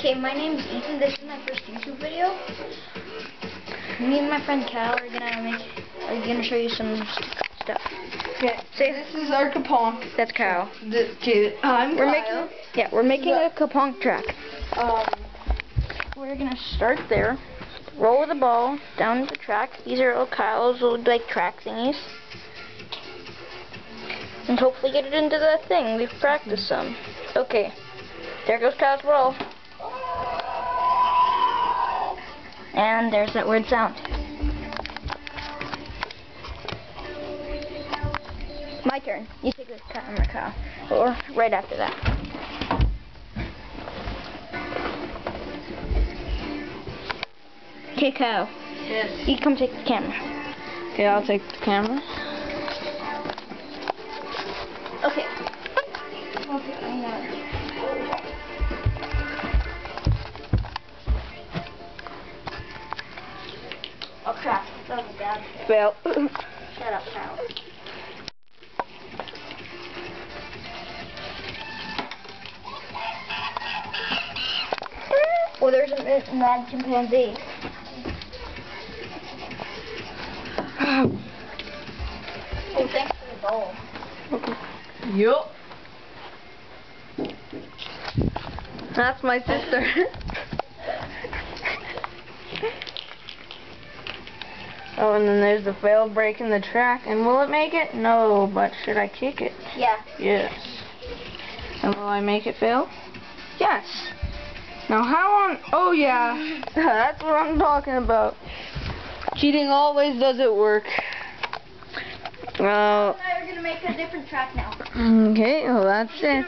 Okay, my name's Ethan. This is my first YouTube video. Me and my friend Cal are gonna show you some stuff. Okay, this is our Kapong. That's Cal. I'm We're making a Kapong track. We're gonna start there. Roll the ball down the track. These are little Kyle's little like track thingies. And hopefully get it into the thing. We've practiced some. Okay. There goes Kyle's ball. And there's that weird sound. My turn. You take the camera, Kyle. Or right after that. Okay, Kyle. Yes. You come take the camera. Okay, I'll take the camera. Okay. Oh crap, that was bad. Fail. Shut up, Kyle. Oh, there's a mad chimpanzee. Oh, thanks for the ball. Yup. That's my sister. Oh, and then there's the fail break in the track. And will it make it? No, but should I kick it? Yeah. Yes. And will I make it fail? Yes. Now how on... Oh yeah, that's what I'm talking about. Cheating always doesn't work. Well... We're going to make a different track now. Okay, well that's it.